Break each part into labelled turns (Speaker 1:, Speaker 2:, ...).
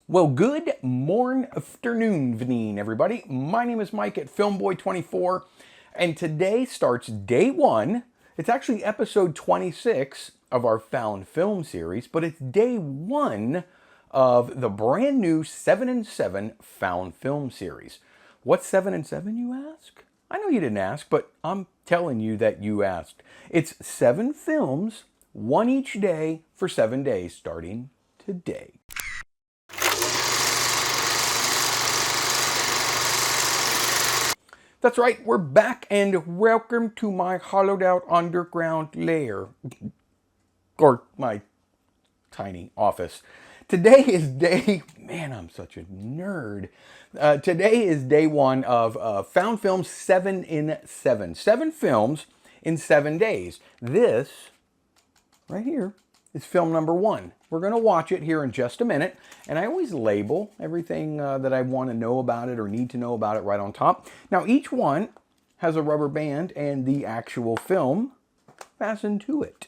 Speaker 1: Well, good morning, afternoon, evening, everybody. My name is Mike at Filmboy24, and today starts day one. It's actually episode 26 of our Found Film series, but it's day one of the brand new 7 and 7 Found Film series. What's 7 and 7, you ask? I know you didn't ask, but I'm telling you that you asked. It's 7 films, one each day for 7 days, starting today. That's right, we're back and welcome to my hollowed out underground lair. Or my tiny office. Today is man, I'm such a nerd. Today is day one of Found Films 7 in 7. 7 films in 7 days. This, right here, is film number 1. We're going to watch it here in just a minute, and I always label everything that I want to know about it or need to know about it right on top. Now, each one has a rubber band and the actual film fastened to it,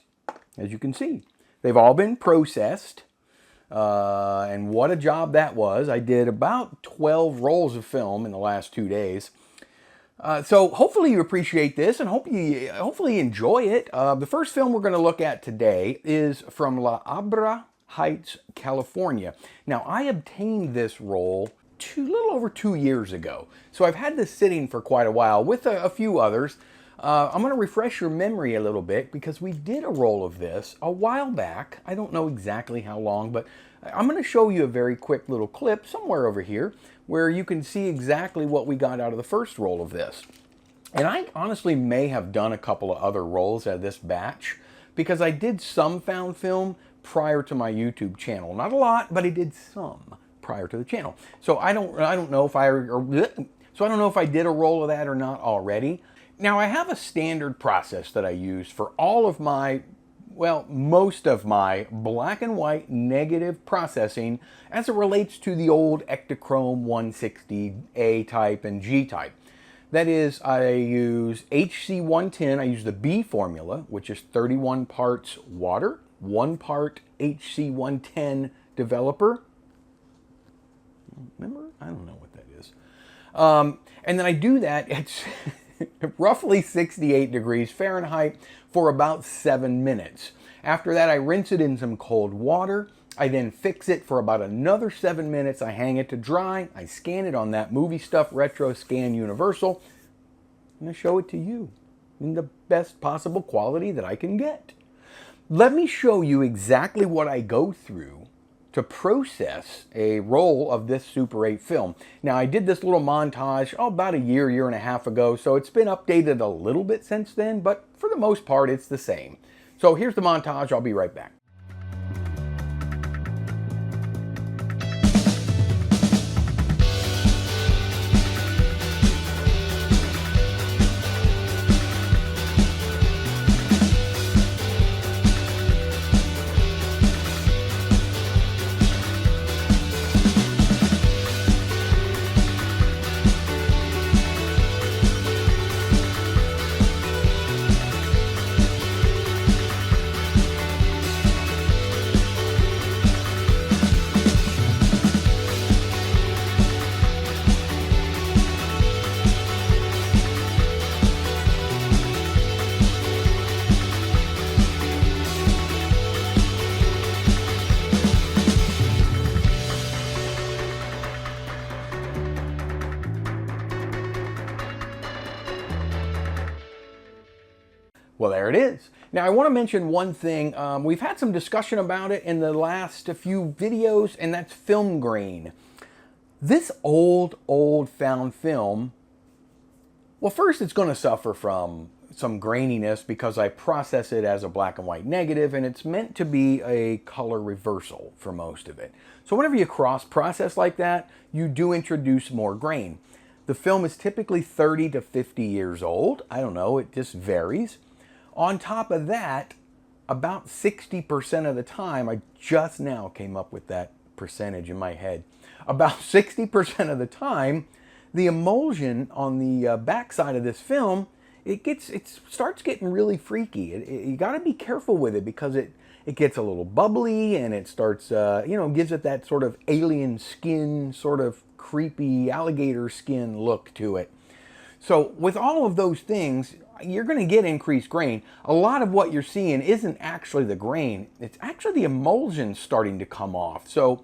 Speaker 1: as you can see. They've all been processed, and what a job that was. I did about 12 rolls of film in the last 2 days. So hopefully you appreciate this and hopefully enjoy it. The first film we're going to look at today is from Habra Heights, California. Now, I obtained this roll a little over 2 years ago. So I've had this sitting for quite a while with a few others. I'm going to refresh your memory a little bit because we did a roll of this a while back. I don't know exactly how long, but I'm going to show you a very quick little clip somewhere over here where you can see exactly what we got out of the first roll of this. And I honestly may have done a couple of other rolls out of this batch because I did some found film prior to my YouTube channel. Not a lot, but I did some prior to the channel. So I don't know if I did a roll of that or not already. Now, I have a standard process that I use for all of my, well, most of my black and white negative processing as it relates to the old Ektachrome 160A type and G type. That is, I use HC110, I use the B formula, which is 31 parts water, 1 part HC110 developer. Remember? I don't know what that is. And then I do that at roughly 68 degrees Fahrenheit for about 7 minutes. After that, I rinse it in some cold water. I then fix it for about another 7 minutes. I hang it to dry. I scan it on that MovieStuff RetroScan Universal. And I show it to you in the best possible quality that I can get. Let me show you exactly what I go through to process a roll of this Super 8 film. Now, I did this little montage about a year and a half ago, so it's been updated a little bit since then, but for the most part, it's the same. So here's the montage. I'll be right back. Well, there it is. Now, I want to mention one thing. We've had some discussion about it in the last few videos, and that's film grain. This old found film, well, first it's going to suffer from some graininess because I process it as a black and white negative, and it's meant to be a color reversal for most of it. So whenever you cross-process like that, you do introduce more grain. The film is typically 30 to 50 years old. I don't know, it just varies. On top of that, about 60% of the time, I just now came up with that percentage in my head. About 60% of the time, the emulsion on the backside of this film, it starts getting really freaky. You got to be careful with it because it gets a little bubbly and it starts, you know, gives it that sort of alien skin, sort of creepy alligator skin look to it. So with all of those things, you're going to get increased grain. A lot of what you're seeing isn't actually the grain. It's actually the emulsion starting to come off. So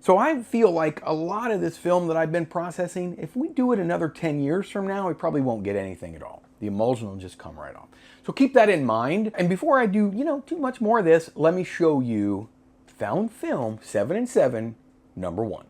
Speaker 1: I feel like a lot of this film that I've been processing, if we do it another 10 years from now, we probably won't get anything at all. The emulsion will just come right off. So keep that in mind. And before I do, you know, too much more of this, let me show you Found Film 7 and 7, number 1.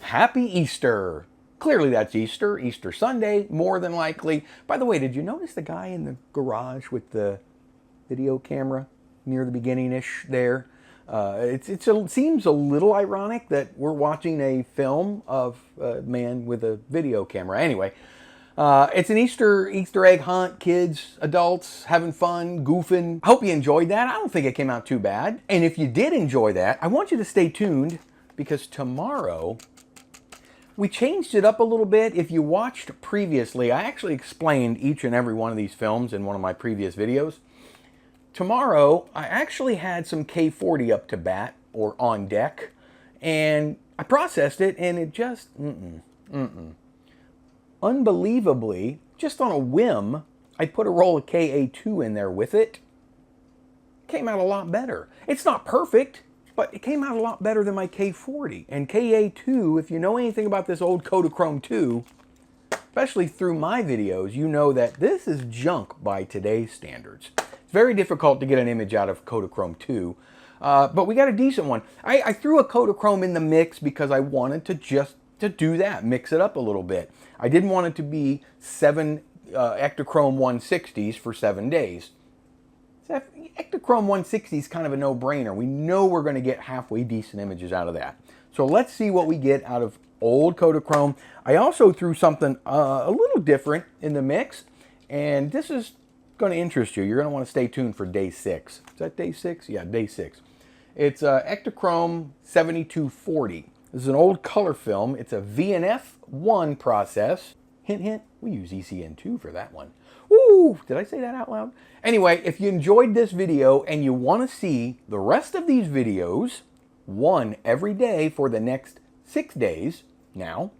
Speaker 1: Happy Easter! Clearly that's Easter, Easter Sunday, more than likely. By the way, did you notice the guy in the garage with the video camera near the beginning-ish there? It seems a little ironic that we're watching a film of a man with a video camera. Anyway, it's an Easter egg hunt, kids, adults, having fun, goofing. I hope you enjoyed that. I don't think it came out too bad. And if you did enjoy that, I want you to stay tuned because tomorrow we changed it up a little bit. If you watched previously, I actually explained each and every one of these films in one of my previous videos. Tomorrow, I actually had some K40 up to bat, or on deck, and I processed it, and it just, Unbelievably, just on a whim, I put a roll of KA2 in there with it. Came out a lot better. It's not perfect, but it came out a lot better than my K40. And KA2, if you know anything about this old Ektachrome 2, especially through my videos, you know that this is junk by today's standards. It's very difficult to get an image out of Ektachrome 2, but we got a decent one. I threw a Ektachrome in the mix because I wanted to do that, mix it up a little bit. I didn't want it to be 7 Ektachrome 160s for 7 days. Ektachrome 160 is kind of a no-brainer. We know we're going to get halfway decent images out of that. So let's see what we get out of old Ektachrome. I also threw something a little different in the mix, and this is going to interest you. You're going to want to stay tuned for day 6. Is that day 6? Yeah, day 6. It's Ektachrome 7240. This is an old color film. It's a VNF1 process. Hint, hint, we use ECN2 for that one. Ooh, did I say that out loud? Anyway, if you enjoyed this video and you want to see the rest of these videos, one every day for the next 6 days now,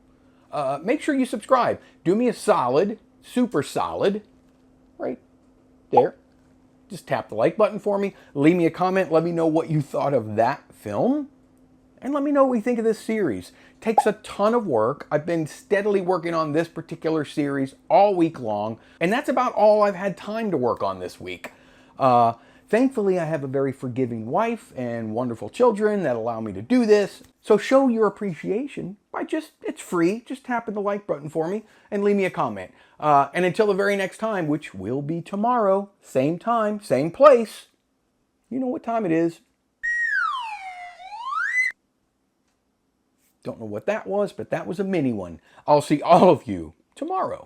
Speaker 1: make sure you subscribe. Do me a solid, super solid, right there. Just tap the like button for me. Leave me a comment. Let me know what you thought of that film. And let me know what you think of this series. It takes a ton of work. I've been steadily working on this particular series all week long. And that's about all I've had time to work on this week. Thankfully, I have a very forgiving wife and wonderful children that allow me to do this. So show your appreciation by it's free, just tapping the like button for me and leave me a comment. And until the very next time, which will be tomorrow, same time, same place, you know what time it is. Don't know what that was, but that was a mini one. I'll see all of you tomorrow.